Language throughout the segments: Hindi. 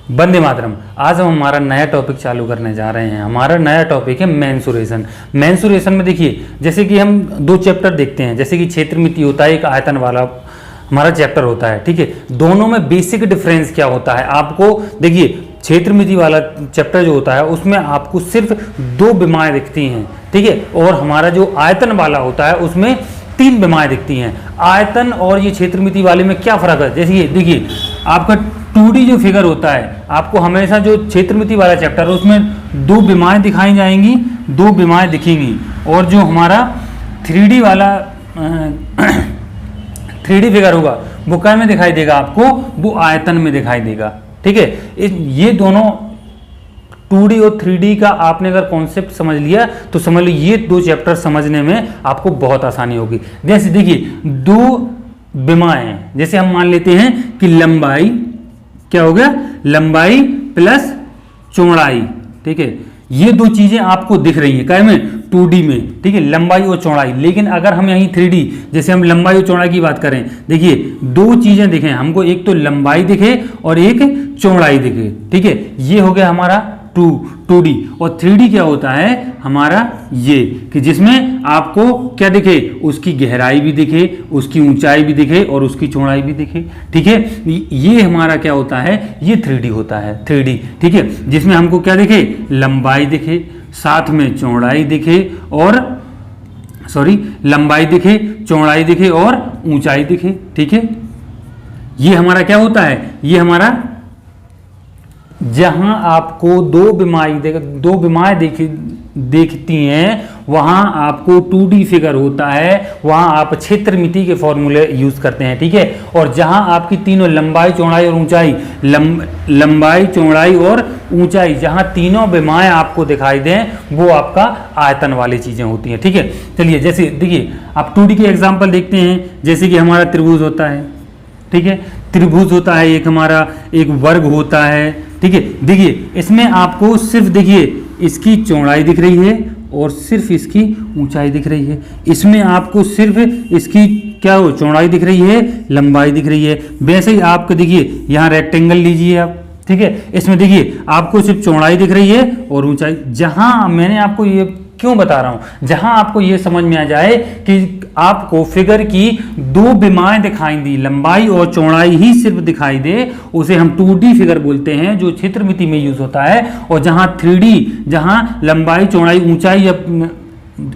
वंदे मातरम। आज हम हमारा नया टॉपिक चालू करने जा रहे हैं। हमारा नया टॉपिक है मेंसुरेशन। मेंसुरेशन में देखिए, जैसे कि हम दो चैप्टर देखते हैं, जैसे कि क्षेत्रमिति होता है, एक आयतन वाला हमारा चैप्टर होता है, ठीक है। दोनों में बेसिक डिफरेंस क्या होता है आपको देखिए, क्षेत्रमिति वाला चैप्टर जो होता है उसमें आपको सिर्फ दो विमाएं दिखती हैं, ठीक है, और हमारा जो आयतन वाला होता है उसमें तीन विमाएं दिखती हैं। आयतन और ये क्षेत्रमिति वाले में क्या फर्क है, जैसे ये देखिए, आपका 2D जो फिगर होता है, आपको हमेशा जो क्षेत्रमिति वाला चैप्टर है उसमें दो विमाएं दिखाई जाएंगी, दो विमाएं दिखेंगी, और जो हमारा 3D वाला 3D फिगर होगा वो क्या में दिखाई देगा आपको, वो आयतन में दिखाई देगा, ठीक है। ये दोनों 2D और 3D का आपने अगर कॉन्सेप्ट समझ लिया तो समझ लो ये दो चैप्टर समझने में आपको बहुत आसानी होगी। जैसे देखिए, दो विमाएं, जैसे हम मान लेते हैं कि लंबाई क्या हो गया, लंबाई प्लस चौड़ाई, ठीक है। ये दो चीजें आपको दिख रही हैं क्या में, 2D में, ठीक है, लंबाई और चौड़ाई। लेकिन अगर हम यहीं 3D, जैसे हम लंबाई और चौड़ाई की बात करें, देखिए दो चीजें दिखें हमको, एक तो लंबाई दिखे और एक चौड़ाई दिखे, ठीक है। ये हो गया हमारा 2D। और 3D क्या होता है हमारा, ये कि जिसमें आपको क्या दिखे, उसकी गहराई भी दिखे, उसकी ऊंचाई भी दिखे और उसकी चौड़ाई भी दिखे, ठीक है। ये हमारा क्या होता है, ये 3D होता है, 3D, ठीक है, जिसमें हमको क्या दिखे, लंबाई दिखे, साथ में चौड़ाई दिखे, और लंबाई दिखे, चौड़ाई दिखे और ऊंचाई दिखे, ठीक है। ये हमारा क्या होता है, ये हमारा जहां आपको दो विमाएं देखती हैं वहां आपको 2D फिगर होता है, वहां आप क्षेत्रमिति के फॉर्मूले यूज करते हैं, ठीक है। और जहां आपकी तीनों लंबाई चौड़ाई और ऊंचाई, लंबाई चौड़ाई और ऊंचाई, जहां तीनों विमाएं आपको दिखाई दें वो आपका आयतन वाली चीजें होती हैं, ठीक है। चलिए, जैसे देखिए आप 2D के एग्जाम्पल देखते हैं, जैसे कि हमारा त्रिभुज होता है, ठीक है, त्रिभुज होता है, एक हमारा एक वर्ग होता है, ठीक है। देखिए इसमें आपको सिर्फ देखिए इसकी चौड़ाई दिख रही है और सिर्फ इसकी ऊंचाई दिख रही है। इसमें आपको सिर्फ इसकी क्या हो, चौड़ाई दिख रही है, लंबाई दिख रही है। वैसे ही आपको देखिए यहाँ रेक्टेंगल लीजिए आप, ठीक है, इसमें देखिए आपको सिर्फ चौड़ाई दिख रही है और ऊंचाई। जहां मैंने आपको ये क्यों बता रहा हूं, जहां आपको ये समझ में आ जाए कि आपको फिगर की दो विमाएं दिखाई दी, लंबाई और चौड़ाई ही सिर्फ दिखाई दे, उसे हम 2D फिगर बोलते हैं, जो क्षेत्रमिति में यूज होता है। और जहां 3D, जहां लंबाई चौड़ाई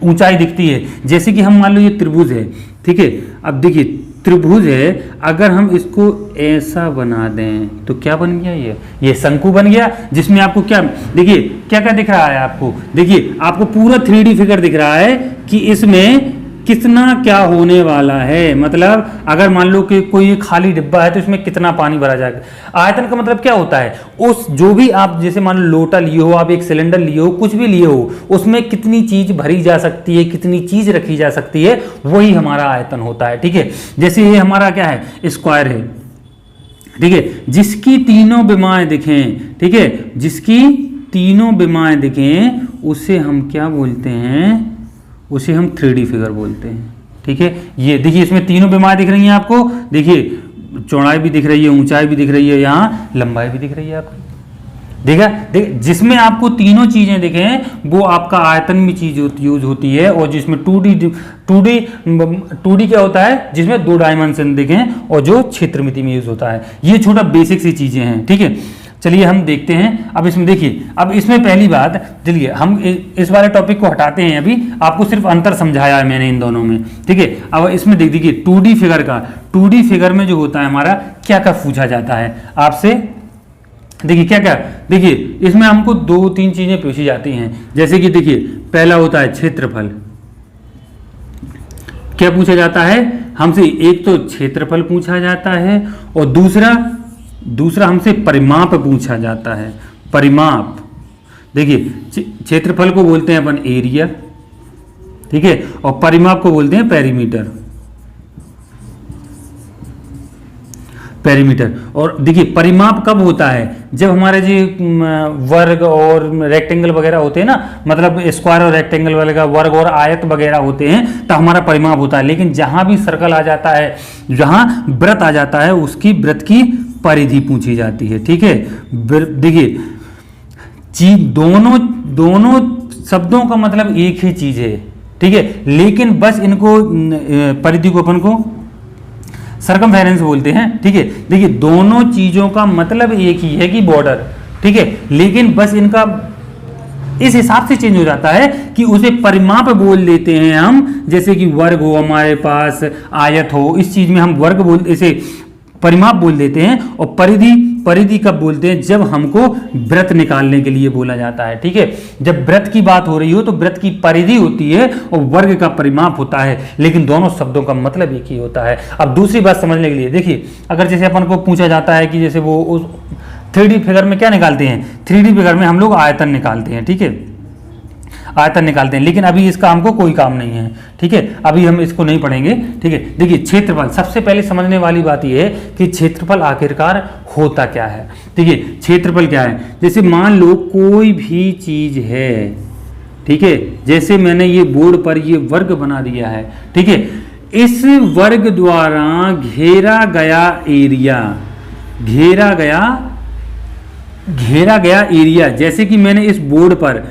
ऊंचाई दिखती है, जैसे कि हम मान लो ये त्रिभुज है, ठीक है। अब देखिए त्रिभुज है, अगर हम इसको ऐसा बना दें तो क्या बन गया, ये शंकु बन गया, जिसमें आपको क्या देखिए क्या क्या दिख रहा है आपको, देखिए आपको पूरा 3D फिगर दिख रहा है कि इसमें कितना क्या होने वाला है। मतलब अगर मान लो कि कोई खाली डिब्बा है तो इसमें कितना पानी भरा जाएगा। आयतन का मतलब क्या होता है, उस जो भी आप जैसे मान लो लोटा लिए हो, आप एक सिलेंडर लिए हो, कुछ भी लिए हो, उसमें कितनी चीज भरी जा सकती है, कितनी चीज रखी जा सकती है, वही हमारा आयतन होता है, ठीक है। जैसे ये हमारा क्या है, स्क्वायर है, ठीक है, जिसकी तीनों विमाएं दिखें, ठीक है, जिसकी तीनों विमाएं दिखें उसे हम क्या बोलते हैं, उसे हम 3D फिगर बोलते हैं, ठीक है। ये देखिए इसमें तीनों विमाएं दिख रही हैं आपको, देखिए चौड़ाई भी दिख रही है, ऊंचाई भी दिख रही है, यहाँ लंबाई भी दिख रही है आपको, देखा, जिसमें आपको तीनों चीजें दिखें वो आपका आयतन में चीज यूज होती है। और जिसमें 2D क्या होता है, जिसमें दो डायमेंशन दिखें, और जो क्षेत्रमिति में यूज होता है। ये छोटा बेसिक सी चीजें हैं, ठीक है। चलिए हम देखते हैं। अब इसमें देखिए, अब इसमें पहली बात, चलिए हम इस वाले टॉपिक को हटाते हैं, अभी आपको सिर्फ अंतर समझाया है मैंने इन दोनों में, ठीक है। अब इसमें देख देखिए 2D फिगर का, 2D फिगर में जो होता है हमारा क्या क्या पूछा जाता है आपसे, देखिए क्या क्या, देखिए इसमें हमको दो तीन चीजें पूछी जाती हैं। जैसे कि देखिए पहला होता है क्षेत्रफल। क्या पूछा जाता है हमसे, एक तो क्षेत्रफल पूछा जाता है, और दूसरा हमसे परिमाप पूछा जाता है। परिमाप, देखिए क्षेत्रफल को बोलते हैं अपन एरिया, ठीक है, और परिमाप को बोलते हैं पेरीमीटर। और देखिए परिमाप कब होता है, जब हमारे जी वर्ग और रेक्टेंगल वगैरह होते हैं ना, मतलब स्क्वायर और रेक्टेंगल वगैरह, वर्ग और आयत वगैरह होते हैं, तो हमारा परिमाप होता है। लेकिन जहां भी सर्कल आ जाता है, जहां वृत्त आ जाता है, उसकी वृत्त की परिधि पूछी जाती है। ठीक है, देखिए दोनों शब्दों का मतलब एक ही चीज है। ठीक है, लेकिन बस इनको परिधि को अपन को सरकमफेरेंस बोलते हैं। ठीक है, देखिए दोनों चीजों का मतलब एक ही है कि बॉर्डर। ठीक है, लेकिन बस इनका इस हिसाब से चेंज हो जाता है कि उसे परिमाप बोल देते हैं हम, जैसे कि वर्ग हो हमारे पास, आयत हो, इस चीज में हम वर्ग बोल इसे परिमाप बोल देते हैं। और परिधि कब बोलते हैं? जब हमको वृत्त निकालने के लिए बोला जाता है। ठीक है, जब वृत्त की बात हो रही हो तो वृत्त की परिधि होती है और वर्ग का परिमाप होता है, लेकिन दोनों शब्दों का मतलब एक ही होता है। अब दूसरी बात समझने के लिए देखिए, अगर जैसे अपन को पूछा जाता है कि जैसे वो उस 3D फिगर में क्या निकालते हैं, 3D फिगर में हम लोग आयतन निकालते हैं। ठीक है, आयतन निकालते हैं, लेकिन अभी इसका हमको कोई काम नहीं है। ठीक है, अभी हम इसको नहीं पढ़ेंगे। ठीक है, देखिए क्षेत्रफल, सबसे पहले समझने वाली बात यह है कि क्षेत्रफल आखिरकार होता क्या है। ठीक है, क्षेत्रफल क्या है? जैसे मान लो कोई भी चीज है, ठीक है, जैसे मैंने ये बोर्ड पर ये वर्ग बना दिया है। ठीक है, इस वर्ग द्वारा घेरा गया एरिया, जैसे कि मैंने इस बोर्ड पर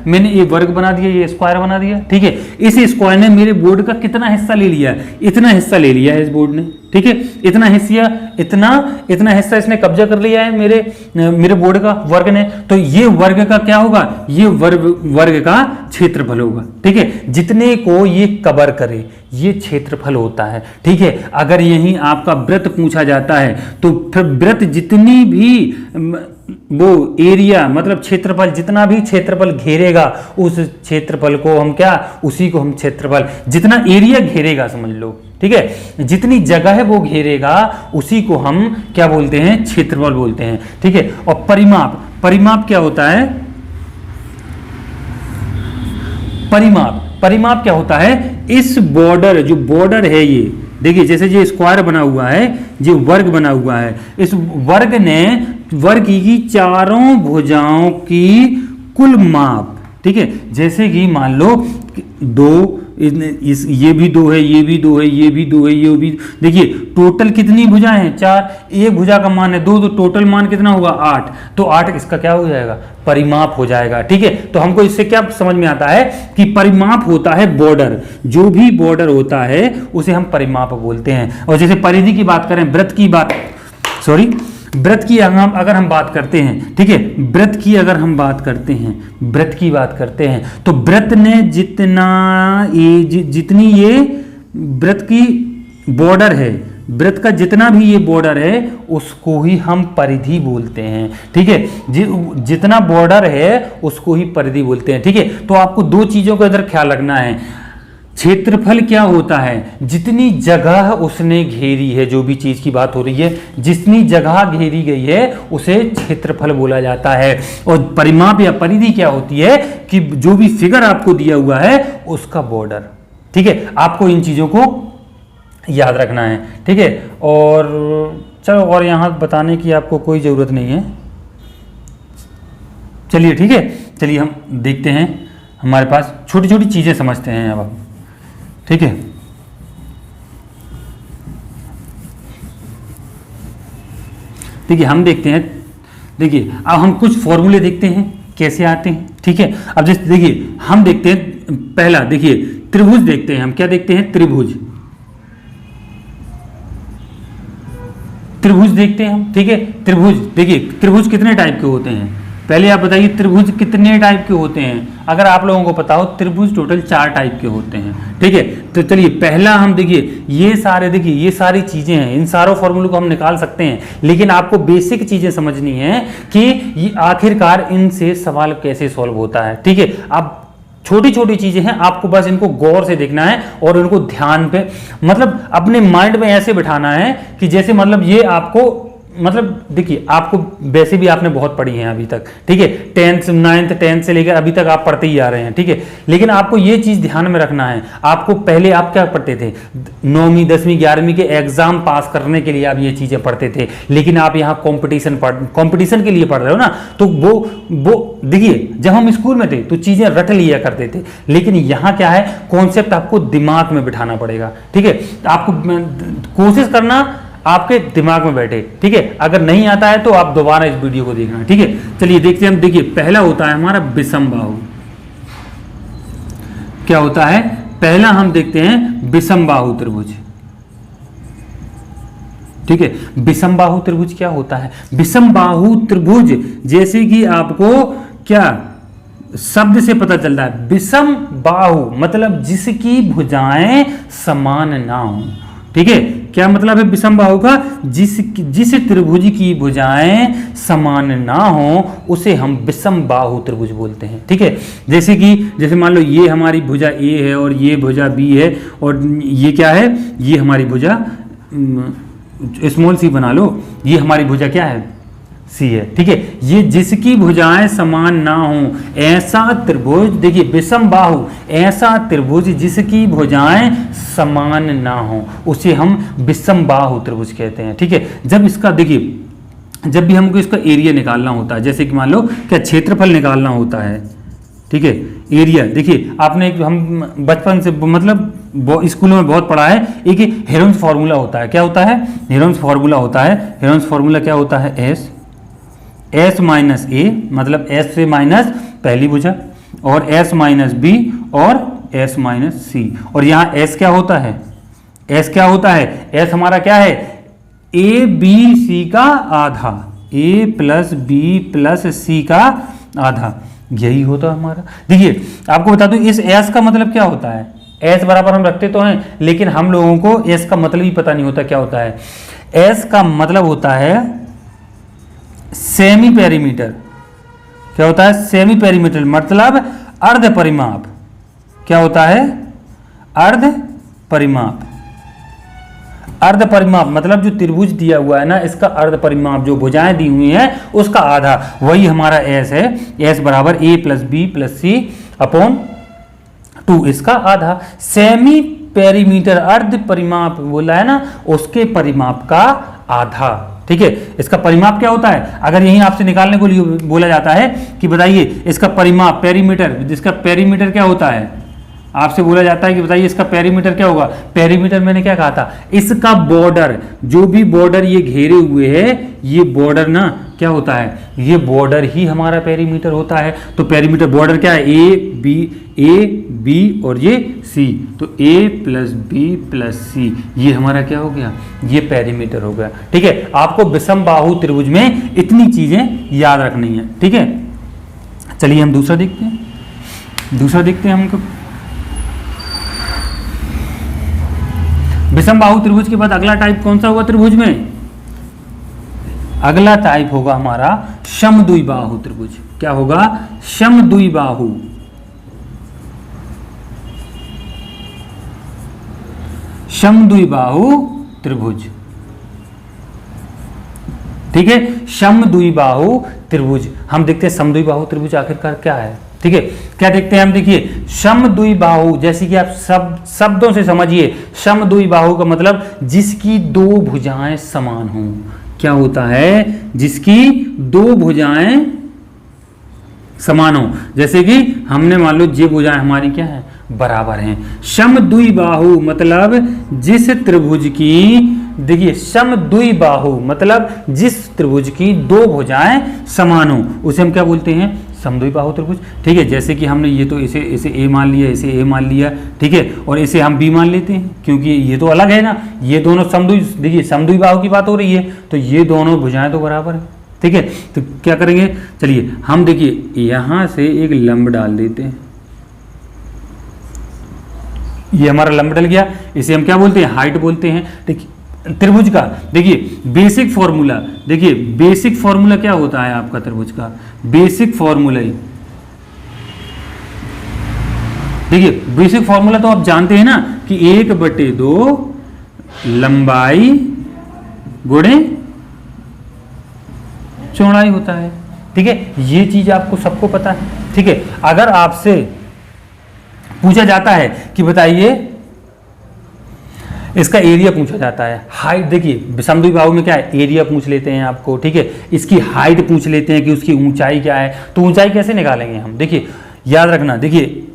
मैंने ये वर्ग बना दिया, ये स्क्वायर बना दिया। ठीक है, इस स्क्वायर ने मेरे बोर्ड का कितना हिस्सा ले लिया? इतना हिस्सा ले लिया है इस बोर्ड ने। ठीक है, इतना हिस्सा इसने कब्जा कर लिया है मेरे बोर्ड का, वर्ग ने। तो ये वर्ग का क्या होगा? ये वर्ग का क्षेत्रफल होगा। ठीक है, जितने को ये कवर करे ये क्षेत्रफल होता है। ठीक है, अगर यही आपका वृत्त पूछा जाता है तो फिर वृत्त जितनी भी वो एरिया मतलब क्षेत्रफल, जितना भी क्षेत्रफल घेरेगा उस क्षेत्रफल को हम क्या, उसी को हम क्षेत्रफल, जितना एरिया घेरेगा समझ लो। ठीक है, जितनी जगह है वो घेरेगा उसी को हम क्या बोलते हैं? क्षेत्रफल बोलते हैं। ठीक है, और परिमाप क्या होता है? परिमाप क्या होता है? इस बॉर्डर, जो बॉर्डर है ये देखिए, जैसे ये स्क्वायर बना हुआ है, जो वर्ग बना हुआ है, इस वर्ग ने वर्ग की चारों भुजाओं की कुल माप। ठीक है, जैसे कि मान लो दो, ये भी दो है, ये भी दो है, ये भी दो है, ये भी, देखिए टोटल कितनी भुजाएं हैं? 4। एक भुजा का मान है 2, तो टोटल मान कितना होगा? 8। तो 8 इसका क्या हो जाएगा? परिमाप हो जाएगा। ठीक है, तो हमको इससे क्या समझ में आता है कि परिमाप होता है बॉर्डर, जो भी बॉर्डर होता है उसे हम परिमाप बोलते हैं। और जैसे परिधि की बात करें, वृत्त की अगर हम बात करते हैं, ठीक है, वृत्त की बात करते हैं तो वृत्त ने जितनी ये वृत्त की बॉर्डर है, वृत्त का जितना भी ये बॉर्डर है उसको ही हम परिधि बोलते हैं। ठीक है, जितना बॉर्डर है उसको ही परिधि बोलते हैं। ठीक है, तो आपको दो चीजों का इधर ख्याल रखना है। क्षेत्रफल क्या होता है? जितनी जगह उसने घेरी है, जो भी चीज की बात हो रही है, जितनी जगह घेरी गई है उसे क्षेत्रफल बोला जाता है। और परिमाप या परिधि क्या होती है कि जो भी फिगर आपको दिया हुआ है उसका बॉर्डर। ठीक है, आपको इन चीजों को याद रखना है। ठीक है, और चलो, और यहां बताने की आपको कोई जरूरत नहीं है। चलिए, ठीक है, चलिए हम देखते हैं, हमारे पास छोटी छोटी चीजें समझते हैं अब हम। ठीक है, देखिए हम देखते हैं, देखिए अब हम कुछ फॉर्मूले देखते हैं कैसे आते हैं। ठीक है, अब जैसे देखिए हम देखते हैं, पहला देखिए त्रिभुज देखते हैं हम। क्या देखते हैं? त्रिभुज देखते हैं हम। ठीक है, त्रिभुज देखिए, त्रिभुज कितने टाइप के होते हैं? पहले आप बताइए त्रिभुज कितने टाइप के होते हैं? अगर आप लोगों को पता हो, त्रिभुज टोटल 4 टाइप के होते हैं। ठीक है, तो चलिए पहला हम देखिए, ये सारी चीजें हैं, इन सारों फॉर्मूलों को हम निकाल सकते हैं, लेकिन आपको बेसिक चीजें समझनी है कि ये आखिरकार इनसे सवाल कैसे सॉल्व होता है। ठीक है, अब छोटी छोटी चीजें हैं, आपको बस इनको गौर से देखना है और इनको ध्यान पे मतलब अपने माइंड में ऐसे बिठाना है कि जैसे मतलब ये आपको मतलब देखिए, आपको वैसे भी आपने बहुत पढ़ी हैं अभी तक, ठीक है, 10th 9th 10th से लेकर अभी तक आप पढ़ते ही आ रहे हैं, ठीक है। लेकिन आपको ये चीज़ ध्यान में रखना है, आपको पहले आप क्या पढ़ते थे, 9वीं 10वीं 11वीं के एग्जाम पास करने के लिए आप ये चीज़ें पढ़ते थे। लेकिन आप यहाँ कंपटीशन के लिए पढ़ रहे हो ना, तो वो देखिए, जब हम स्कूल में थे तो चीज़ें रट लिया करते थे, लेकिन यहाँ क्या है, कॉन्सेप्ट आपको दिमाग में बिठाना पड़ेगा, ठीक है। आपको कोशिश करना आपके दिमाग में बैठे, ठीक है। अगर नहीं आता है तो आप दोबारा इस वीडियो को देखना, ठीक है। चलिए देखते हैं हम। देखिए, पहला होता है हमारा विषम बाहु। क्या होता है, पहला हम देखते हैं विषम बाहु त्रिभुज, ठीक है। विषम बाहु त्रिभुज क्या होता है, विषम बाहु त्रिभुज जैसे कि आपको क्या शब्द से पता चल रहा है, विषम बाहु मतलब जिसकी भुजाएं समान ना हो, ठीक है। क्या मतलब है विषम बाहु का, जिस त्रिभुज की भुजाएं समान ना हो उसे हम विषम बाहु त्रिभुज बोलते हैं, ठीक है। जैसे मान लो ये हमारी भुजा ए है और ये भुजा बी है, और ये क्या है, ये हमारी भुजा स्मॉल सी बना लो, ये हमारी भुजा क्या है, सी है, ठीक है। ये जिसकी भुजाएं समान ना हो ऐसा त्रिभुज, देखिए विषम बाहु, ऐसा त्रिभुज जिसकी भुजाएं समान ना हो उसे हम विषम बाहु त्रिभुज कहते हैं, ठीक है। जब इसका देखिए, जब भी हमको इसका एरिया निकालना होता है, जैसे कि मान लो क्या क्षेत्रफल निकालना होता है, ठीक है, एरिया। देखिए आपने हम बचपन से मतलब स्कूलों में बहुत पढ़ा है, एक हेरोन्स फार्मूला होता है। क्या होता है, हेरोन्स फार्मूला होता है। हेरोन्स फार्मूला क्या होता है, एस माइनस ए, मतलब एस से माइनस पहली भुजा, और एस माइनस बी और एस माइनस सी। और यहाँ एस क्या होता है, एस क्या होता है, एस हमारा क्या है, ए बी सी का आधा, ए प्लस बी प्लस सी का आधा, यही होता है हमारा। देखिए आपको बता दूं, इस एस का मतलब क्या होता है, एस बराबर हम रखते तो हैं, लेकिन हम लोगों को एस का मतलब ही पता नहीं होता क्या होता है। एस का मतलब होता है सेमी पेरीमीटर। क्या होता है, सेमी पेरीमीटर मतलब अर्ध परिमाप। क्या होता है, अर्ध परिमाप। अर्ध परिमाप मतलब जो त्रिभुज दिया हुआ है ना, इसका अर्ध परिमाप, जो भुजाएं दी हुई हैं उसका आधा, वही हमारा एस है। एस बराबर ए प्लस बी प्लस सी अपॉन 2, इसका आधा। सेमी पेरीमीटर अर्ध परिमाप बोला है ना, उसके परिमाप का आधा, ठीक है। इसका परिमाप क्या होता है, अगर यही आपसे निकालने को लिए बोला जाता है कि बताइए इसका परिमाप, पेरीमीटर, जिसका पेरीमीटर क्या होता है, आपसे बोला जाता है कि बताइए इसका पेरीमीटर क्या होगा। पेरीमीटर मैंने क्या कहा था, इसका बॉर्डर, जो भी बॉर्डर ये घेरे हुए है, ये बॉर्डर ना क्या होता है, ये बॉर्डर ही हमारा पेरीमीटर होता है। तो पेरीमीटर बॉर्डर क्या है, ए बी और ये सी, तो ए प्लस बी प्लस सी, ये हमारा क्या हो गया, ये पेरीमीटर हो गया, ठीक है। आपको विषम बाहु त्रिभुज में इतनी चीजें याद रखनी है, ठीक है। चलिए हम दूसरा देखते हैं हमको। विषम बाहु त्रिभुज के बाद अगला टाइप कौन सा होगा त्रिभुज में, अगला टाइप होगा हमारा समद्विबाहु त्रिभुज। क्या होगा, समद्विबाहु। समद्विबाहु त्रिभुज, ठीक है। समद्विबाहु त्रिभुज हम देखते हैं, समद्विबाहु त्रिभुज आखिरकार क्या है, ठीक है। क्या देखते हैं हम, देखिए समद्विबाहु, जैसे कि आप शब्दों से समझिए, समद्विबाहु का मतलब जिसकी दो भुजाएं समान हों। क्या होता है, जिसकी दो भुजाएं समान हो, जैसे कि हमने मान लो ये भुजाएं हमारी क्या है, बराबर हैं। समद्विबाहु मतलब जिस त्रिभुज की, देखिए समद्विबाहु मतलब जिस त्रिभुज की दो भुजाएं समान हो उसे हम क्या बोलते हैं, समद्विबाहु त्रिभुज, ठीक है। जैसे कि हमने ये तो इसे ए मान लिया, इसे ए मान लिया, ठीक है, और इसे हम बी मान लेते हैं क्योंकि ये तो अलग है ना, ये दोनों देखिए समद्विबाहु की बात हो रही है, तो ये दोनों भुजाएं तो बराबर है, ठीक है। तो क्या करेंगे, चलिए हम देखिए यहां से एक लंब डाल देते हैं, ये हमारा लंब डल गया, इसे हम क्या बोलते हैं, हाइट बोलते हैं, ठीक है। त्रिभुज का देखिए बेसिक फॉर्मूला, देखिए बेसिक फॉर्मूला क्या होता है आपका त्रिभुज का, बेसिक फॉर्मूला ही, देखिए बेसिक फॉर्मूला तो आप जानते हैं ना कि 1/2 लंबाई गुणे चौड़ाई होता है। ठीक है, ये चीज आपको सबको पता है। ठीक है, अगर आपसे पूछा जाता है कि बताइए इसका एरिया पूछा जाता है, हाइट, देखिए समद्विबाहु में क्या है, एरिया पूछ लेते हैं आपको। ठीक है, इसकी हाइट पूछ लेते हैं कि उसकी ऊंचाई क्या है। तो ऊंचाई कैसे निकालेंगे हम, देखिए याद रखना, देखिए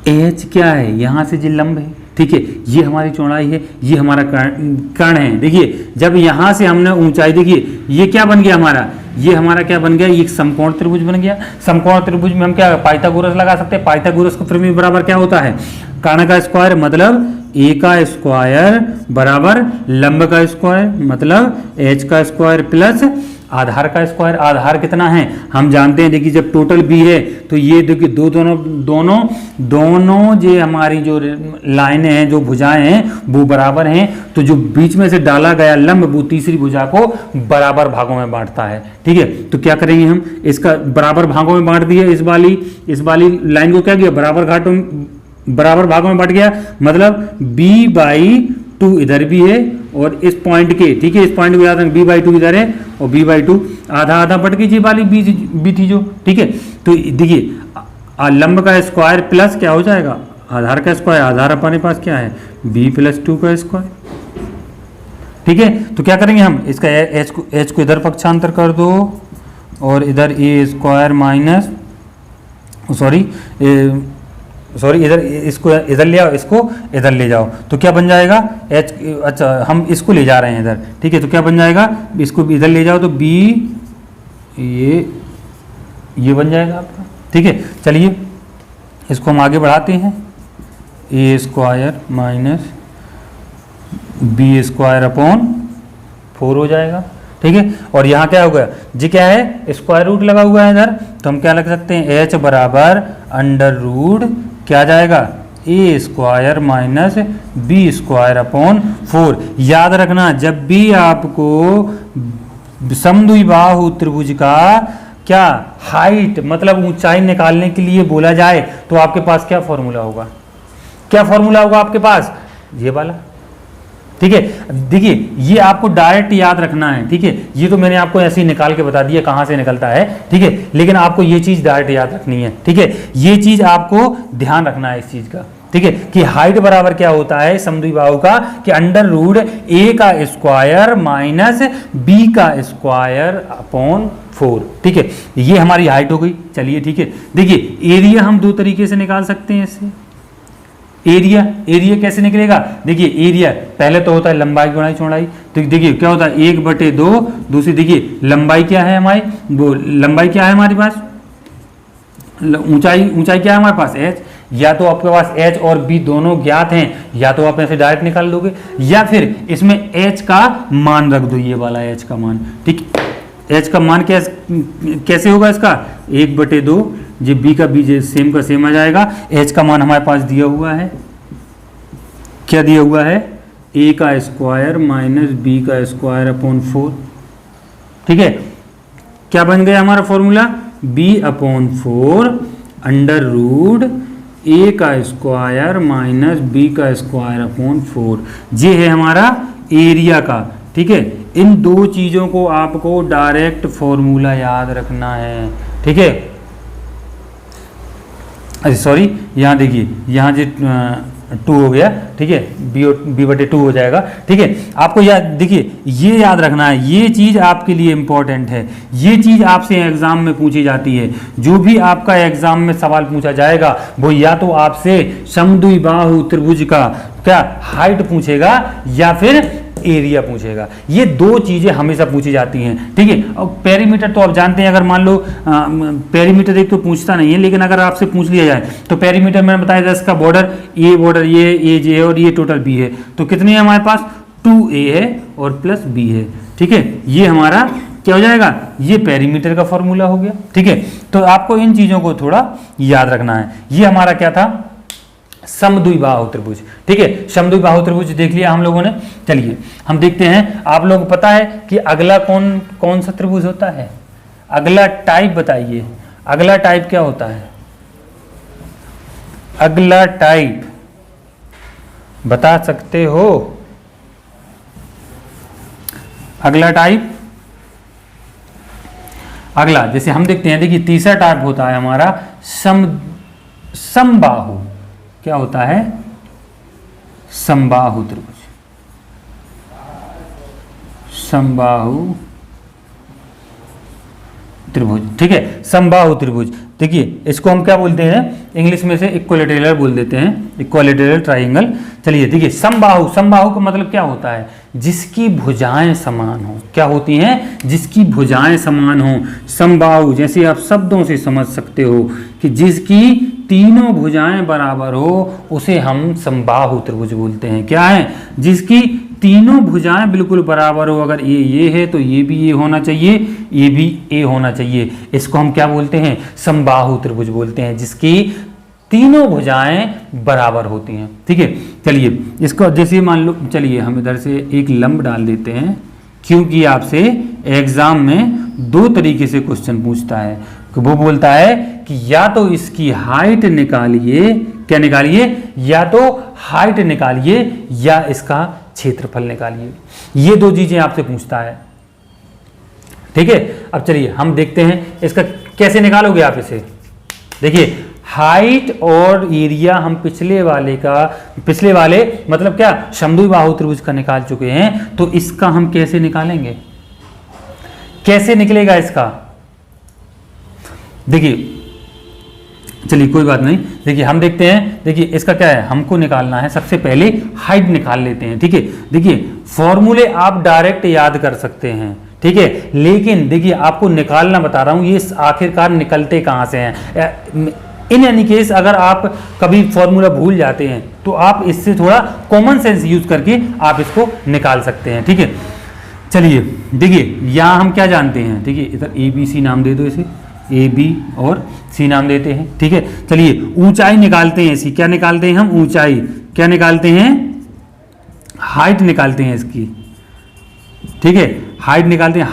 एच क्या है, यहां से जो लंब है, ठीक है, ये हमारी चौड़ाई है, ये हमारा कर्ण है। देखिए जब यहां से हमने ऊंचाई, देखिए ये क्या बन गया हमारा, ये हमारा क्या बन गया, ये एक समकोण त्रिभुज बन गया। समकोण त्रिभुज में हम क्या पाइथागोरस लगा सकते हैं। पाइथागोरस का प्रमेय बराबर क्या होता है, कर्ण का स्क्वायर मतलब ए का स्क्वायर बराबर लंब का स्क्वायर मतलब एच का स्क्वायर प्लस आधार का स्क्वायर। आधार कितना है हम जानते हैं, देखिए जब टोटल बी है तो ये देखिए दोनों जो हमारी जो लाइनें हैं, जो भुजाएं हैं वो बराबर हैं। तो जो बीच में से डाला गया लंब वो तीसरी भुजा को बराबर भागों में बांटता है। ठीक है, तो क्या करेंगे हम, इसका बराबर भागों में बांट दिया, इस वाली लाइन को क्या किया, बराबर भागों में बांट गया, मतलब b/2 इधर भी है और इस पॉइंट के, ठीक है, इस पॉइंट को याद रखना, b/2 इधर है और b/2 आधा आधा बट कीजिए वाली बी थी जो। ठीक है, तो देखिए लंब का स्क्वायर प्लस क्या हो जाएगा, आधार का स्क्वायर। आधार अपने पास क्या है, b+2 का स्क्वायर। ठीक है, तो क्या करेंगे हम, इसका h को इधर पक्षांतर कर दो और इधर a स्क्वायर माइनस सॉरी इधर, इसको इधर ले आओ, इसको इधर ले जाओ, तो क्या बन जाएगा h, अच्छा हम इसको ले जा रहे हैं इधर। ठीक है, तो क्या बन जाएगा, इसको इधर ले जाओ तो b ये बन जाएगा आपका। ठीक है, चलिए इसको हम आगे बढ़ाते हैं, a square minus b square upon 4 हो जाएगा। ठीक है, और यहाँ क्या होगा, जी क्या है, स्क्वायर रूट लगा हुआ है इधर, तो हम क्या लग सकते हैं, h बराबर अंडर रूट क्या जाएगा, a square minus b square upon 4। याद रखना जब भी आपको समद्विबाहु त्रिभुज का क्या हाइट मतलब ऊंचाई निकालने के लिए बोला जाए तो आपके पास क्या फॉर्मूला होगा, क्या फॉर्मूला होगा आपके पास, ये वाला। ठीक है, देखिए ये आपको डायरेक्ट याद रखना है। ठीक है, ये तो मैंने आपको ऐसे ही निकाल के बता दिया कहां से निकलता है। ठीक है, लेकिन आपको ये चीज डायरेक्ट याद रखनी है। ठीक है, ये चीज आपको ध्यान रखना है इस चीज का। ठीक है, कि हाइट बराबर क्या होता है समद्विबाहु का, कि अंडर रूट a का स्क्वायर माइनस b का स्क्वायर अपॉन 4। ठीक है, ये हमारी हाइट हो गई। चलिए ठीक है, देखिए एरिया हम दो तरीके से निकाल सकते हैं इससे। एरिया कैसे निकलेगा, देखिए एरिया पहले तो होता है लंबाई गुणा चौड़ाई। तो देखिए क्या होता है 1/2, दूसरी देखिए लंबाई क्या है हमारी, वो लंबाई क्या है हमारे पास, ऊंचाई क्या है हमारे पास h। या तो आपके पास h और b दोनों ज्ञात हैं, या तो आप ऐसे डायरेक्ट निकाल लोगे, या फिर इसमें h का मान रख दो, ये वाला h का मान। ठीक, h का मान कैसे होगा इसका 1/2, ये b का b सेम का सेम आ जाएगा। h का मान हमारे पास दिया हुआ है, क्या दिया हुआ है, a का स्क्वायर माइनस b का स्क्वायर अपॉन 4। ठीक है, क्या बन गया हमारा formula, b/4 under root a का स्क्वायर माइनस b का स्क्वायर अपॉन 4। ये है हमारा एरिया का। ठीक है, इन दो चीजों को आपको डायरेक्ट फॉर्मूला याद रखना है। ठीक है, अच्छा सॉरी यहाँ देखिए, यहाँ जो 2 हो गया। ठीक है, b/2 हो जाएगा। ठीक है, आपको याद देखिए ये याद रखना है, ये चीज़ आपके लिए इंपॉर्टेंट है। ये चीज़ आपसे एग्जाम में पूछी जाती है। जो भी आपका एग्जाम में सवाल पूछा जाएगा वो या तो आपसे समद्विबाहु त्रिभुज का क्या हाइट पूछेगा या फिर एरिया पूछेगा। ये दो चीजें हमेशा पूछी जाती हैं। ठीक है, और पेरीमीटर तो आप जानते हैं, अगर मान लो पेरीमीटर एक तो पूछता नहीं है, लेकिन अगर आपसे पूछ लिया जाए तो पेरीमीटर मैंने बताया था, इसका बॉर्डर ये जे है और ये टोटल बी है, तो कितनी है हमारे पास 2a है और प्लस b है। ठीक है, ये हमारा क्या हो जाएगा, ये पेरीमीटर का फॉर्मूला हो गया। ठीक है, तो आपको इन चीजों को थोड़ा याद रखना है। ये हमारा क्या था, समद्विबाहु त्रिभुज। ठीक है, समद्विबाहु त्रिभुज देख लिया हम लोगों ने। चलिए हम देखते हैं, आप लोग को पता है कि अगला कौन सा त्रिभुज होता है, अगला टाइप बताइए, अगला टाइप क्या होता है, अगला टाइप बता सकते हो, अगला टाइप अगला जैसे हम देखते हैं, देखिए तीसरा टाइप होता है हमारा समबाहु। क्या होता है? समबाहु त्रिभुज। समबाहु त्रिभुज, ठीक है, समबाहु त्रिभुज। देखिए इसको हम क्या बोलते हैं, इंग्लिश में से इक्विलैटरल बोल देते हैं, इक्विलैटरल ट्रायंगल। चलिए देखिए समबाहु, समबाहु का मतलब क्या होता है? जिसकी भुजाएं समान हो। क्या होती हैं? जिसकी भुजाएं समान हो। समबाहु जैसे आप शब्दों से समझ सकते हो कि जिसकी तीनों भुजाएं बराबर हो उसे हम समबाहु त्रिभुज बोलते हैं। क्या है? जिसकी तीनों भुजाएं बिल्कुल बराबर हो। अगर ये है तो ये भी ये होना चाहिए, ये भी ए होना चाहिए। इसको हम क्या बोलते हैं? समबाहु त्रिभुज बोलते हैं, जिसकी तीनों भुजाएं बराबर होती हैं। ठीक है, चलिए इसको जैसे मान लो, चलिए हम इधर से एक लंब डाल देते हैं, क्योंकि आपसे एग्जाम में दो तरीके से क्वेश्चन पूछता है। वो बोलता है कि या तो इसकी हाइट निकालिए, क्या निकालिए? या तो हाइट निकालिए या इसका क्षेत्रफल निकालिए। ये दो चीजें आपसे पूछता है। ठीक है, अब चलिए हम देखते हैं इसका कैसे निकालोगे आप इसे। देखिए हाइट और एरिया हम पिछले वाले मतलब क्या समद्विबाहु त्रिभुज का निकाल चुके हैं, तो इसका हम कैसे निकालेंगे? कैसे निकलेगा इसका? देखिए चलिए कोई बात नहीं, देखिए हम देखते हैं। देखिए इसका क्या है, हमको निकालना है, सबसे पहले हाइट निकाल लेते हैं। ठीक है, देखिए फॉर्मूले आप डायरेक्ट याद कर सकते हैं, ठीक है, लेकिन देखिए आपको निकालना बता रहा हूं, ये आखिरकार निकलते कहां से हैं। इन एनी केस अगर आप कभी फॉर्मूला भूल जाते हैं तो आप इससे थोड़ा कॉमन सेंस यूज करके आप इसको निकाल सकते हैं। ठीक है, चलिए देखिए यहां हम क्या जानते हैं। देखिए इधर ए बी सी नाम दे दो, इसे ए बी और सी नाम देते हैं। ठीक है, चलिए ऊंचाई निकालते हैं इसकी। क्या निकालते हैं हम? ऊंचाई। क्या निकालते हैं? हाइट निकालते हैं इसकी। ठीक है, हाइट निकालते हैं।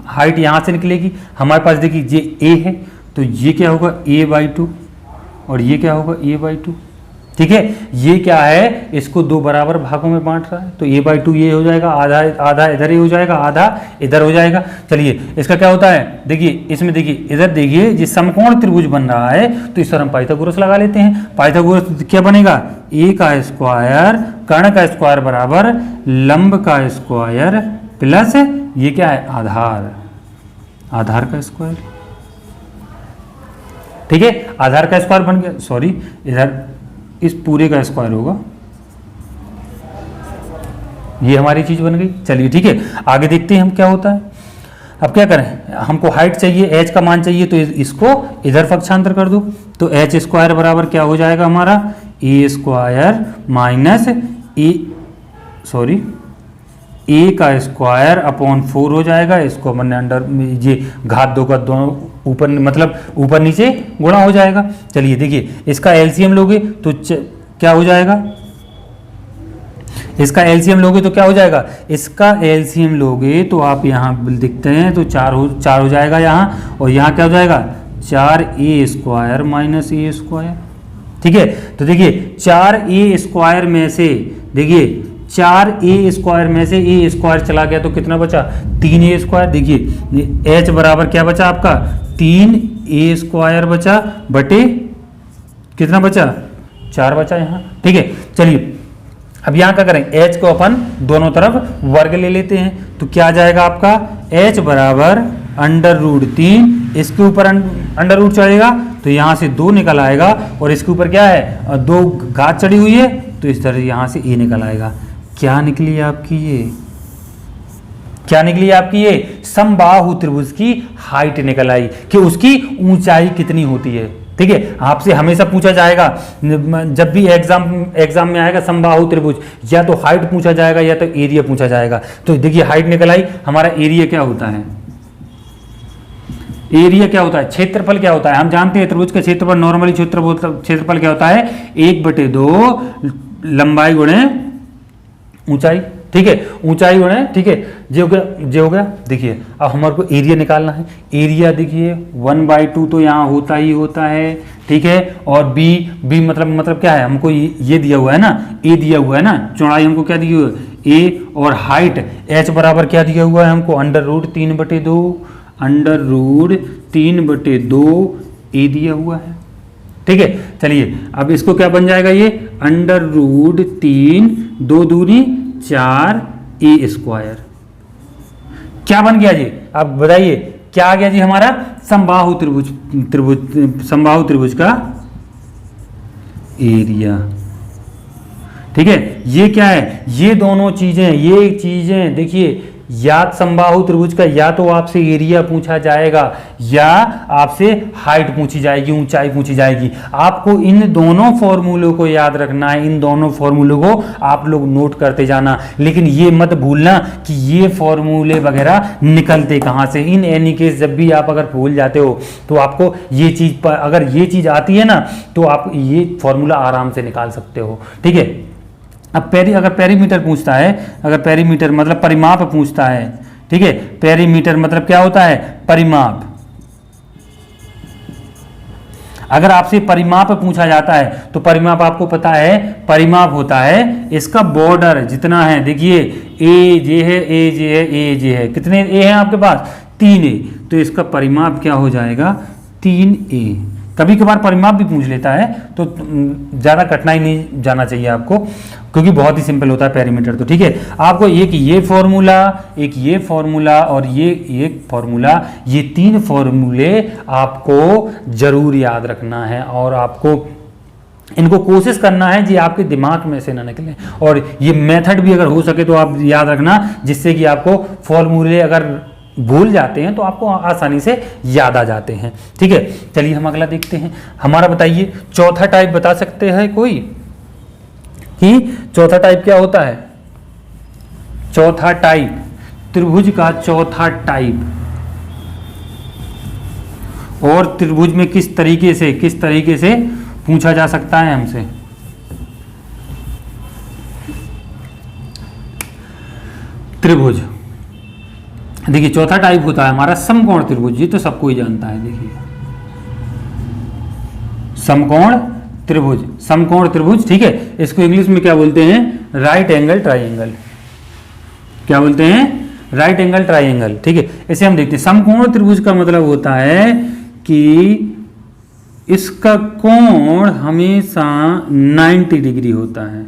हाइट यहां से निकलेगी हमारे पास। देखिए ये ए है तो ये क्या होगा? a/2 और ये क्या होगा? a/2। ठीक है, ये क्या है? इसको दो बराबर भागों में बांट रहा है, तो a/2 ये हो जाएगा, आधा आधा इधर ही हो जाएगा, आधा इधर हो जाएगा। चलिए इसका क्या होता है? देखिए इसमें देखिए इधर देखिए ये समकोण त्रिभुज बन रहा है, तो इस पर हम पाइथागोरस लगा लेते हैं। पाइथागोरस क्या बनेगा? a का स्क्वायर कर्ण का स्क्वायर बराबर लंब का स्क्वायर प्लस ये क्या है? आधार का स्क्वायर। ठीक है, आधार का स्क्वायर बन गया, सॉरी इधर इस पूरे का स्क्वायर होगा, ये हमारी चीज बन गई। चलिए ठीक है, आगे देखते हैं हम क्या होता है। अब क्या करें, हमको हाइट चाहिए, एच का मान चाहिए, तो इसको इधर पक्षांतर कर दो, तो एच स्क्वायर बराबर क्या हो जाएगा हमारा? ए स्क्वायर माइनस ए का स्क्वायर अपॉन 4 हो जाएगा। इसको अपन अंडर ये घात दो का दोनों ऊपर मतलब ऊपर नीचे गुणा हो जाएगा। चलिए देखिए इसका एलसीएम लोगे तो क्या हो जाएगा? इसका एलसीएम लोगे तो क्या हो जाएगा? इसका एलसीएम लोगे तो आप यहाँ दिखते हैं तो 4 हो जाएगा यहाँ, और यहाँ क्या हो जाएगा? 4a स्क्वायर माइनस ए स्क्वायर। ठीक है, तो देखिए 4a स्क्वायर में से देखिए 4a स्क्वायर में से a स्क्वायर चला गया तो कितना बचा? 3a square. देखिए h बराबर क्या बचा आपका? 3a स्क्वायर बचा बटे कितना बचा? 4 बचा यहाँ। ठीक है, चलिए अब यहाँ क्या करें? h को अपन दोनों तरफ वर्ग ले लेते हैं, तो क्या आ जाएगा आपका? h बराबर √3, इसके ऊपर अंडर रूट चढ़ेगा तो यहाँ से 2 निकल आएगा, और इसके ऊपर क्या है? 2 घात चढ़ी हुई है, तो इस तरह यहाँ से a निकल आएगा। क्या निकली आपकी ये? क्या निकली आपकी ये? समबाहु त्रिभुज की हाइट निकल आई कि उसकी ऊंचाई कितनी होती है। ठीक है, आपसे हमेशा पूछा जाएगा जब भी एग्जाम में आएगा समबाहु त्रिभुज, या तो हाइट पूछा जाएगा या तो एरिया पूछा जाएगा। तो देखिए हाइट निकल आई, हमारा एरिया क्या होता है? एरिया क्या होता है? क्षेत्रफल क्या होता है? हम जानते हैं त्रिभुज का क्षेत्रफल, नॉर्मली क्षेत्रफल क्या होता है? 1/2 लंबाई गुणे ऊंचाई। ठीक है, ऊंचाई गुणे, ठीक है, जो हो गया। देखिए अब हमारे को एरिया निकालना है। एरिया देखिए 1/2 तो यहाँ होता ही होता है। ठीक है, और बी मतलब क्या है? हमको ये दिया हुआ है ना, ए दिया हुआ है ना, चौड़ाई हमको क्या दी हुई है? ए, और हाइट एच बराबर क्या दिया हुआ है हमको? √3/2 अंडर रूट 3/2 ए दिया हुआ है। ठीक है, चलिए अब इसको क्या बन जाएगा, ये अंडर रूट 3 2 दूनी 4 ए स्क्वायर। क्या बन गया जी, आप बताइए क्या आ गया जी हमारा, समबाहु त्रिभुज का एरिया। ठीक है, ये क्या है, ये दोनों चीजें, ये चीजें देखिए, या समबाहु त्रिभुज का या तो आपसे एरिया पूछा जाएगा या आपसे हाइट पूछी जाएगी, ऊंचाई पूछी जाएगी। आपको इन दोनों फॉर्मूलों को याद रखना है, इन दोनों फॉर्मूलों को आप लोग नोट करते जाना, लेकिन ये मत भूलना कि ये फॉर्मूले वगैरह निकलते कहाँ से। इन एनी केस जब भी आप अगर भूल जाते हो तो आपको ये चीज पर, अगर ये चीज आती है ना तो आप ये फॉर्मूला आराम से निकाल सकते हो। ठीक है, अब अगर पेरीमीटर पूछता है, अगर पेरीमीटर मतलब परिमाप पूछता है, ठीक है, पेरीमीटर मतलब क्या होता है, परिमाप। अगर आपसे परिमाप पूछा जाता है तो परिमाप आपको पता है, परिमाप होता है इसका बॉर्डर जितना है। देखिए ए जे है, ए जे है, ए जे है, कितने ए हैं आपके पास, 3 ए, तो इसका परिमाप क्या हो जाएगा, 3 ए। कभी कभार परिमाप भी पूछ लेता है तो ज़्यादा कठिनाई नहीं जाना चाहिए आपको, क्योंकि बहुत ही सिंपल होता है पेरीमीटर। तो ठीक है, आपको एक ये फॉर्मूला, एक ये फॉर्मूला और ये एक फॉर्मूला, ये 3 फॉर्मूले आपको जरूर याद रखना है और आपको इनको कोशिश करना है जी आपके दिमाग में से ना निकले। और ये मेथड भी अगर हो सके तो आप याद रखना, जिससे कि आपको फॉर्मूले अगर भूल जाते हैं तो आपको आसानी से याद आ जाते हैं। ठीक है, चलिए हम अगला देखते हैं। हमारा बताइए चौथा टाइप बता सकते हैं कोई कि चौथा टाइप क्या होता है, चौथा टाइप त्रिभुज का चौथा टाइप, और त्रिभुज में किस तरीके से पूछा जा सकता है हमसे। त्रिभुज देखिए चौथा टाइप होता है हमारा समकोण त्रिभुज, ये तो सबको ही जानता है। देखिए समकोण त्रिभुज, ठीक है, इसको इंग्लिश में क्या बोलते हैं, राइट एंगल ट्राइंगल। क्या बोलते हैं, राइट एंगल ट्राइंगल। ठीक है, इसे हम देखते हैं। समकोण त्रिभुज का मतलब होता है कि इसका कोण हमेशा 90 डिग्री होता है,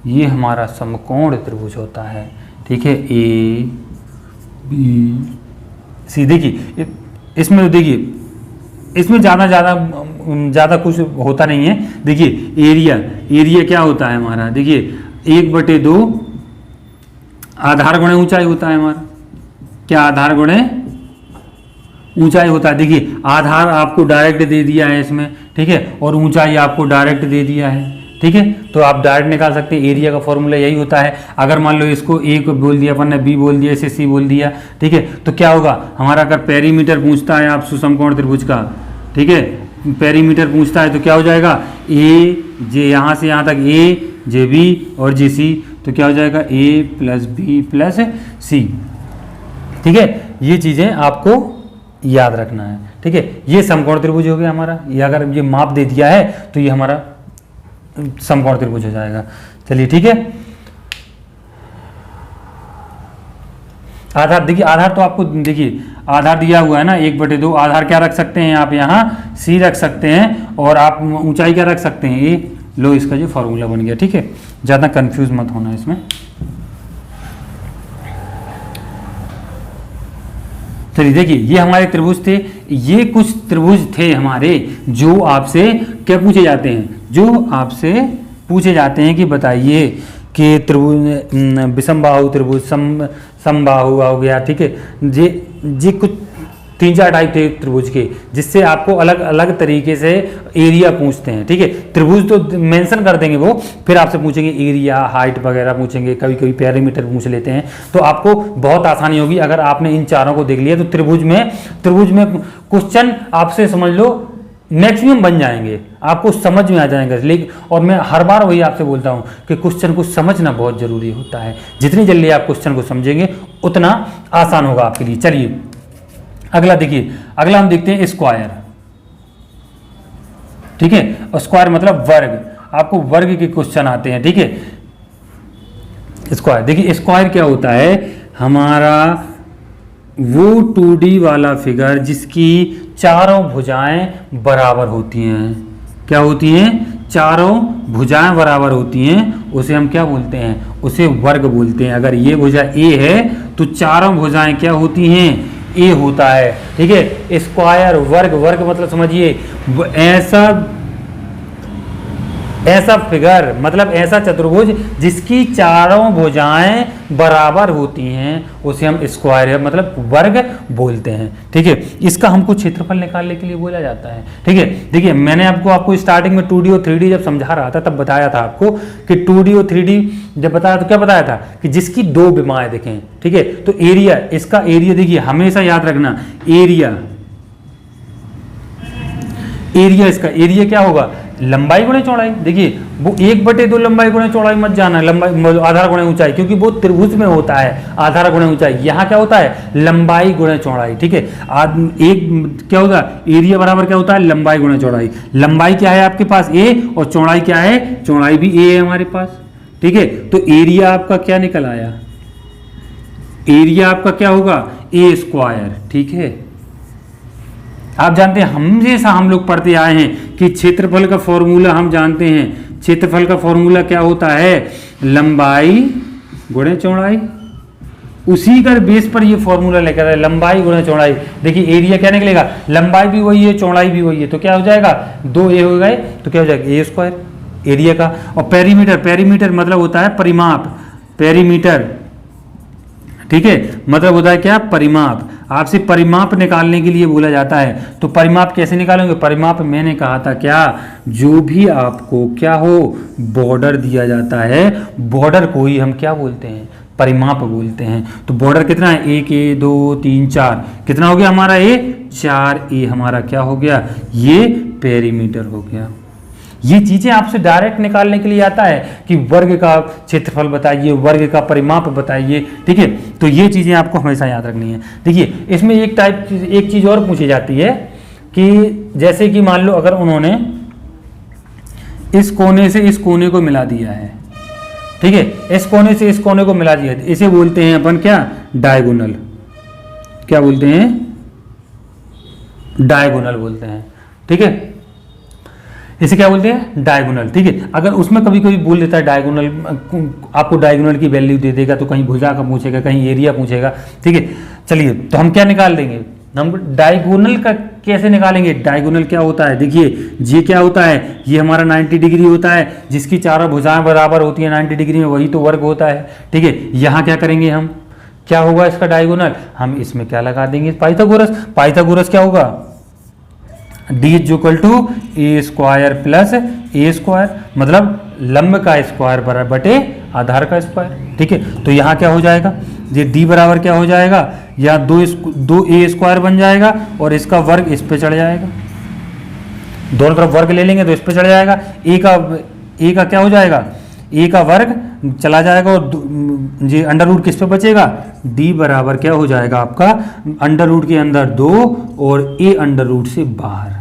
ये हमारा समकोण त्रिभुज होता है। ठीक है, ए बी सी। देखिए इसमें तो देखिए इसमें ज़्यादा कुछ होता नहीं है। देखिए एरिया क्या होता है हमारा, देखिए 1/2 आधार गुणे ऊंचाई होता है हमारा। क्या आधार गुणे ऊंचाई होता है। देखिए आधार आपको डायरेक्ट दे दिया है इसमें, ठीक है, और ऊंचाई आपको डायरेक्ट दे दिया है। ठीक है, तो आप डायरेक्ट निकाल सकते हैं। एरिया का फॉर्मूला यही होता है। अगर मान लो इसको ए को बोल दिया अपन ने, बी बोल दिया, इसे सी बोल दिया, ठीक है, तो क्या होगा हमारा, अगर पेरीमीटर पूछता है आप समकोण त्रिभुज का, ठीक है, पेरीमीटर पूछता है तो क्या हो जाएगा, ए जे यहाँ से यहाँ तक ए जे बी और जे सी, तो क्या हो जाएगा ए प्लस बी प्लस सी। ठीक है, ये चीज़ें आपको याद रखना है। ठीक है, ये समकोण त्रिभुज हो गया हमारा। ये अगर ये माप दे दिया है तो ये हमारा समकोण त्रिभुज हो जाएगा। चलिए ठीक है, आधार देखिए, आधार तो आपको देखिए आधार दिया हुआ है ना 1/2। आधार क्या रख सकते हैं आप यहाँ, सी रख सकते हैं, और आप ऊंचाई क्या रख सकते हैं, ए। लो इसका जो फॉर्मूला बन गया। ठीक है, ज़्यादा कंफ्यूज मत होना इसमें। चलिए देखिए, ये हमारे त्रिभुज थे। ये कुछ त्रिभुज थे हमारे जो आपसे क्या पूछे जाते हैं, जो आपसे पूछे जाते हैं कि बताइए कि त्रिभुज विषमबाहु त्रिभुज, समबाहु हो गया। ठीक है, ये कुछ 3-4 टाइप थे त्रिभुज के, जिससे आपको अलग अलग तरीके से एरिया पूछते हैं। ठीक है, त्रिभुज तो मेंशन कर देंगे वो, फिर आपसे पूछेंगे एरिया, हाइट वगैरह पूछेंगे, कभी कभी पेरीमीटर पूछ लेते हैं। तो आपको बहुत आसानी होगी अगर आपने इन चारों को देख लिया तो त्रिभुज में क्वेश्चन आपसे समझ लो मैक्सिमम बन जाएंगे, आपको समझ में आ जाएंगे। लेकिन और मैं हर बार वही आपसे बोलता हूँ कि क्वेश्चन को समझना बहुत जरूरी होता है। जितनी जल्दी आप क्वेश्चन को समझेंगे उतना आसान होगा आपके लिए। चलिए अगला देखिए, अगला हम देखते हैं स्क्वायर। ठीक है, स्क्वायर मतलब वर्ग, आपको वर्ग के क्वेश्चन आते हैं। ठीक है, स्क्वायर देखिए, स्क्वायर क्या होता है हमारा, वो 2D वाला फिगर जिसकी चारों भुजाएं बराबर होती हैं। क्या होती हैं? चारों भुजाएं बराबर होती हैं, उसे हम क्या बोलते हैं? उसे वर्ग बोलते हैं। अगर ये भुजा ए है तो चारों भुजाएं क्या होती हैं? ए होता है। ठीक है, स्क्वायर वर्ग, वर्ग मतलब समझिए ऐसा फिगर, मतलब ऐसा चतुर्भुज जिसकी चारों भुजाएं बराबर होती हैं, उसे हम स्क्वायर मतलब वर्ग बोलते हैं। ठीक है, इसका हमको क्षेत्रफल निकालने के लिए बोला जाता है। ठीक है, देखिए मैंने आपको स्टार्टिंग में 2D और 3D जब समझा रहा था तब बताया था आपको कि 2D और 3D जब बताया तो क्या बताया था कि जिसकी दो विमाएं देखें। ठीक है, तो एरिया, इसका एरिया देखिए हमेशा याद रखना, एरिया इसका एरिया क्या होगा? लंबाई गुणे चौड़ाई। देखिए वो 1/2 लंबाई गुणे चौड़ाई मत जाना, लंबाई आधार गुणे ऊंचाई, क्योंकि वो त्रिभुज में होता है आधार गुणे ऊंचाई। यहाँ क्या होता है? लंबाई गुणे चौड़ाई। ठीक है, एक क्या होगा? एरिया बराबर क्या होता है? लंबाई गुणे चौड़ाई। लंबाई क्या है आपके पास? ए, और चौड़ाई क्या है? चौड़ाई भी ए है हमारे पास। ठीक है, तो एरिया आपका क्या निकल आया? एरिया आपका क्या होगा? ए स्क्वायर। ठीक है, आप जानते हैं हमेशा हम लोग पढ़ते आए हैं कि क्षेत्रफल का फॉर्मूला हम जानते हैं। क्षेत्रफल का फॉर्मूला क्या होता है? लंबाई गुणे चौड़ाई। उसी का बेस पर ये फॉर्मूला लेकर आए, लंबाई गुणे चौड़ाई। देखिए एरिया क्या निकलेगा? लंबाई भी वही है, चौड़ाई भी वही है, तो क्या हो जाएगा? 2a हो गए तो क्या हो जाएगा? ए स्क्वायर एरिया का। और पेरीमीटर, पेरीमीटर मतलब होता है परिमाप, पेरीमीटर। ठीक है, मतलब होता है क्या? परिमाप। आपसे परिमाप निकालने के लिए बोला जाता है, तो परिमाप कैसे निकालेंगे? परिमाप मैंने कहा था क्या? जो भी आपको क्या हो बॉर्डर दिया जाता है, बॉर्डर को ही हम क्या बोलते हैं? परिमाप बोलते हैं। तो बॉर्डर कितना है? 1 a 2 3 4, कितना हो गया हमारा? ए 4a हमारा क्या हो गया? ये पेरीमीटर हो गया। ये चीजें आपसे डायरेक्ट निकालने के लिए आता है कि वर्ग का क्षेत्रफल बताइए, वर्ग का परिमाप बताइए। ठीक है, तो ये चीजें आपको हमेशा याद रखनी है। देखिए इसमें एक चीज और पूछी जाती है कि जैसे कि मान लो अगर उन्होंने इस कोने से इस कोने को मिला दिया है। ठीक है, इस कोने से इस कोने को मिला दिया है, इसे बोलते हैं अपन क्या? डायगोनल। क्या बोलते हैं? डायगोनल बोलते हैं। ठीक है, इसे क्या बोलते हैं? डायगोनल। ठीक है, अगर उसमें कभी कभी बोल देता है डायगोनल, आपको डायगोनल की वैल्यू दे देगा तो कहीं भुजा का पूछेगा, कहीं एरिया पूछेगा। ठीक है, चलिए तो हम क्या निकाल देंगे? हम डायगोनल का कैसे निकालेंगे? डायगोनल क्या होता है? देखिए ये क्या होता है? ये हमारा 90 डिग्री होता है, जिसकी चारों भुजाएं बराबर होती है 90 डिग्री में, वही तो वर्ग होता है। ठीक है, यहाँ क्या करेंगे हम? क्या होगा इसका डायगोनल? हम इसमें क्या लगा देंगे? पाइथागोरस। पाइथागोरस क्या होगा? D is equal to A square plus A square, मतलब लंब का स्क्वायर बराबर बटे आधार का स्क्वायर। ठीक है, तो यहाँ क्या हो जाएगा? ये डी बराबर क्या हो जाएगा? या 2 ए स्क्वायर बन जाएगा और इसका वर्ग इस पे चढ़ जाएगा। दोनों तरफ वर्ग ले लेंगे तो इस पे चढ़ जाएगा। ए का क्या हो जाएगा? ए का वर्ग चला जाएगा और ये अंडर रूट किस पे बचेगा? डी बराबर क्या हो जाएगा आपका? अंडर रूट के अंदर 2 और ए अंडर रूट से बाहर।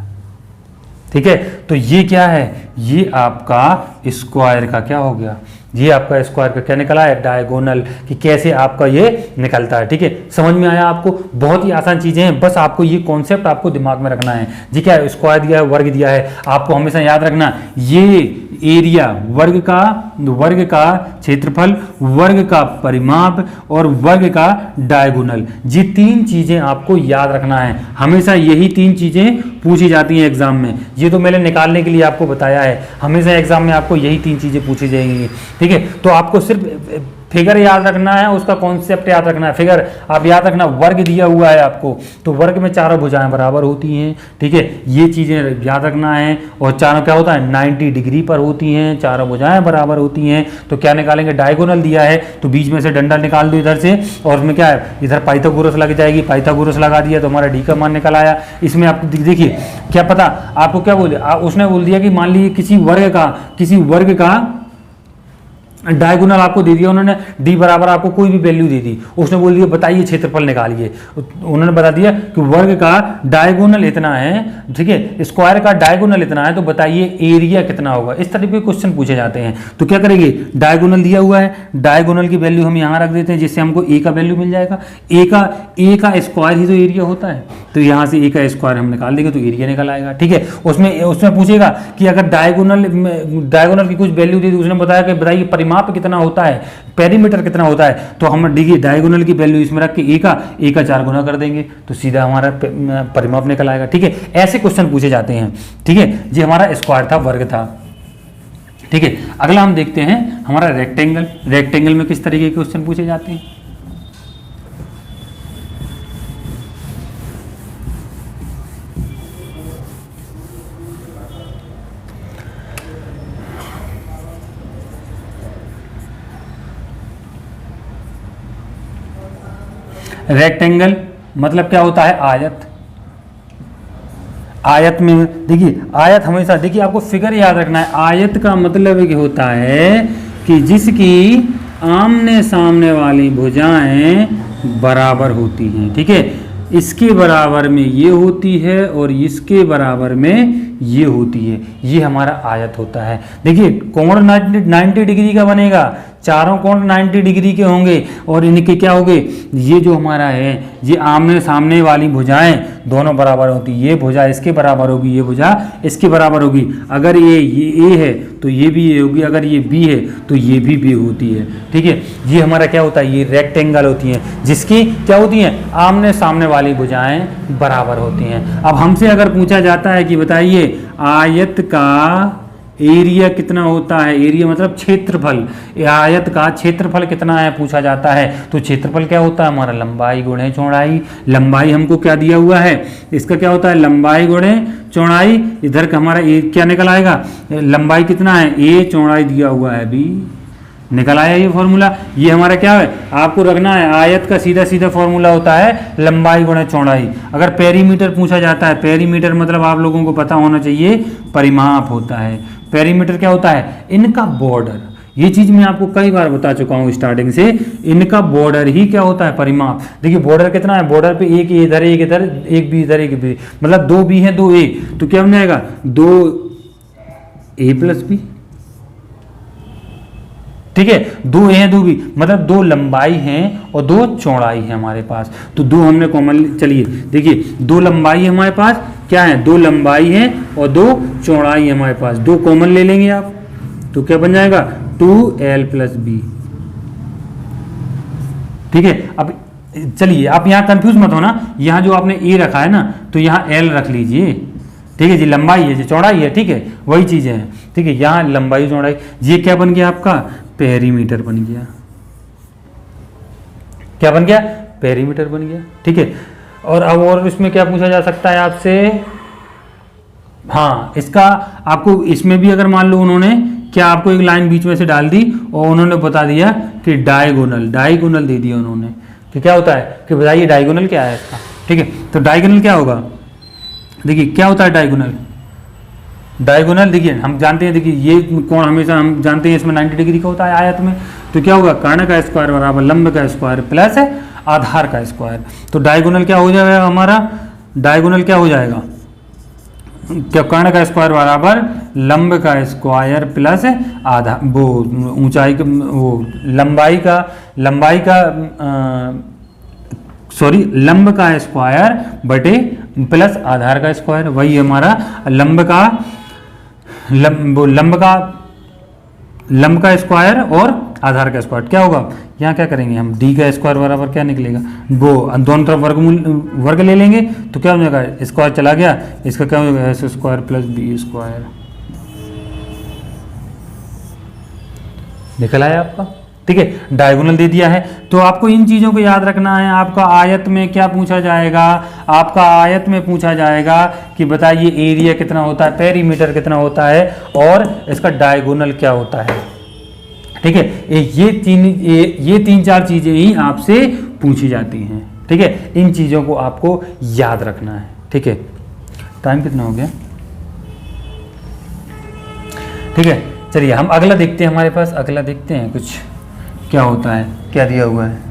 ठीक है, तो ये क्या है? ये आपका स्क्वायर का क्या हो गया? ये आपका स्क्वायर का क्या निकला है? डायगोनल। कि कैसे आपका ये निकलता है। ठीक है, समझ में आया आपको? बहुत ही आसान चीजें हैं, बस आपको ये कॉन्सेप्ट आपको दिमाग में रखना है। जी क्या है? स्क्वायर दिया है, वर्ग दिया है, आपको हमेशा याद रखना ये एरिया, वर्ग का क्षेत्रफल, वर्ग का परिमाप और वर्ग का डायगोनल, ये 3 चीजें आपको याद रखना है। हमेशा यही 3 चीजें पूछी जाती हैं एग्जाम में। ये तो मैंने निकालने के लिए आपको बताया है, हमेशा एग्जाम में आपको यही 3 चीजें पूछी जाएंगी। ठीक है, तो आपको सिर्फ फिगर याद रखना है, उसका कॉन्सेप्ट याद रखना है। फिगर आप याद रखना, वर्ग दिया हुआ है आपको, तो वर्ग में चारों भुजाएं बराबर होती हैं। ठीक है, ये चीजें याद रखना है। और चारों क्या होता है? 90 डिग्री पर होती हैं, चारों भुजाएं बराबर होती हैं। तो क्या निकालेंगे? डायगोनल दिया है तो बीच में से डंडा निकाल दो इधर से, और उसमें क्या है? इधर पाइथागोरस लग जाएगी। पाइथागोरस लगा दिया तो हमारा डी का मान निकल आया। इसमें आप देखिए क्या पता आपको क्या बोले, उसने बोल दिया कि मान लीजिए किसी वर्ग का डायगोनल आपको दे दिया उन्होंने, डी बराबर आपको कोई भी वैल्यू दे दी, उसने बोल दिया बताइए क्षेत्रफल निकालिए, उन्होंने बता दिया कि वर्ग का डायगोनल इतना है, ठीक है, स्क्वायर का डायगोनल इतना है, तो बताइए एरिया कितना होगा। इस तरह के क्वेश्चन पूछे जाते हैं। तो क्या करेंगे, डायगोनल दिया हुआ है, डायगोनल की वैल्यू हम यहाँ रख देते हैं जिससे हमको ए का वैल्यू मिल जाएगा। ए का स्क्वायर ही तो एरिया होता है, तो यहाँ से ए का स्क्वायर हम निकाल देंगे तो एरिया निकल आएगा, ठीक है। उसमें पूछेगा कि अगर डायगोनल की कुछ वैल्यू दी, उसने बताया कि बताइए परिमाप कितना होता है, पेरीमीटर कितना होता है, तो हम देखिए डायगोनल की वैल्यू इसमें रख के ए का 4 गुना कर देंगे तो सीधा हमारा परिमाप निकल आएगा, ठीक है। ऐसे क्वेश्चन पूछे जाते हैं, ठीक है। ये हमारा स्क्वायर था, वर्ग था, ठीक है। अगला हम देखते हैं हमारा रेक्टेंगल में किस तरीके के क्वेश्चन पूछे जाते हैं। रेक्टेंगल मतलब क्या होता है, आयत। आयत में देखिए, आयत हमेशा देखिए आपको फिगर याद रखना है, आयत का मतलब ये होता है कि जिसकी आमने सामने वाली भुजाएं बराबर होती हैं, ठीक है। इसके बराबर में ये होती है और इसके बराबर में ये होती है, ये हमारा आयत होता है। देखिए कोण 90 डिग्री का बनेगा, चारों कोण 90 डिग्री के होंगे और इनके क्या होंगे, ये जो हमारा है ये आमने सामने वाली भुजाएं दोनों बराबर होती, ये भुजा इसके बराबर होगी, ये भुजा इसके बराबर होगी। अगर ये ए है तो ये भी ए होगी, अगर ये बी है तो ये भी बी होती है, ठीक है। ये हमारा क्या होता है, ये रेक्टेंगल होती हैं जिसकी क्या होती हैं, आमने सामने वाली भुजाएं बराबर होती हैं। अब हमसे अगर पूछा जाता है कि बताइए आयत का एरिया कितना होता है, एरिया मतलब क्षेत्रफल, आयत का क्षेत्रफल कितना है पूछा जाता है, तो क्षेत्रफल क्या होता है हमारा, लंबाई गुणे चौड़ाई। लंबाई हमको क्या दिया हुआ है, इसका क्या होता है, लंबाई गुणे चौड़ाई। इधर का हमारा ए क्या निकल आएगा, लंबाई कितना है ए, चौड़ाई दिया हुआ है बी, निकल आया ये फॉर्मूला। ये हमारा क्या है, आपको रखना है, आयत का सीधा सीधा फॉर्मूला होता है लंबाई गुणे चौड़ाई। अगर पेरीमीटर पूछा जाता है, पेरीमीटर मतलब आप लोगों को पता होना चाहिए परिमाप होता है। पेरीमीटर क्या होता है, इनका बॉर्डर। ये चीज मैं आपको कई बार बता चुका हूं स्टार्टिंग से, इनका बॉर्डर ही क्या होता है, परिमाप। देखिए बॉर्डर कितना है, बॉर्डर पे एक इधर एक इधर, एक बी इधर एक बी, मतलब 2 बी है 2 ए, तो क्या बन जाएगा 2 ए प्लस बी, ठीक है। 2 ए है 2 बी, मतलब 2 लंबाई है और 2 चौड़ाई है हमारे पास, तो 2 हमने कॉमन, चलिए देखिए 2 लंबाई है हमारे पास, क्या है 2 लंबाई है और 2 चौड़ाई है हमारे पास, 2 कॉमन ले लेंगे आप तो क्या बन जाएगा 2l प्लस बी, ठीक है। अब चलिए आप यहाँ कंफ्यूज मत होना, यहाँ जो आपने ए रखा है ना तो यहाँ l रख लीजिए, ठीक है जी, लंबाई है जी, चौड़ाई है, ठीक है, वही चीजें हैं, ठीक है। यहाँ लंबाई चौड़ाई, ये क्या बन गया आपका, पेरीमीटर बन गया, क्या बन गया, पेरीमीटर बन गया, ठीक है। और इसमें क्या पूछा जा सकता है आपसे, हाँ इसका आपको इसमें भी अगर मान लो उन्होंने क्या आपको एक लाइन बीच में से डाल दी और उन्होंने बता दिया कि डायगोनल दे दिया उन्होंने कि क्या होता है, कि बताइए डायगोनल क्या है इसका, ठीक है। तो डायगोनल क्या होगा, देखिए क्या होता है डायगोनल देखिए हम जानते हैं, देखिए ये कोण हमेशा हम जानते हैं इसमें 90 डिग्री का होता है आयत में, तो क्या होगा कर्ण का स्क्वायर बराबर लंब का स्क्वायर प्लस आधार का स्क्वायर। तो डायगोनल क्या हो जाएगा हमारा, डायगोनल क्या हो जाएगा, क्या कर्ण का स्क्वायर बराबर लंब का स्क्वायर प्लस आधा वो ऊंचाई का वो लंबाई का सॉरी लंब का स्क्वायर बटे प्लस आधार का स्क्वायर, वही हमारा लंब का स्क्वायर और आधार का स्क्वायर। क्या होगा यहाँ क्या करेंगे हम, डी का स्क्वायर बराबर क्या निकलेगा, वो दोनों तरफ वर्ग ले लेंगे तो क्या हो जाएगा, स्क्वायर चला गया, इसका क्या हो जाएगा S square plus B square, निकल आया आपका, ठीक है। डायगोनल दे दिया है, तो आपको इन चीज़ों को याद रखना है। आपका आयत में क्या पूछा जाएगा, आपका आयत में पूछा जाएगा कि बताइए एरिया कितना होता है, पेरीमीटर कितना होता है और इसका डायगोनल क्या होता है, ठीक है। ये तीन चार चीज़ें ही आपसे पूछी जाती हैं, ठीक है। इन चीज़ों को आपको याद रखना है, ठीक है। टाइम कितना हो गया, ठीक है। चलिए हम अगला देखते हैं, हमारे पास अगला देखते हैं कुछ क्या होता है, क्या दिया हुआ है।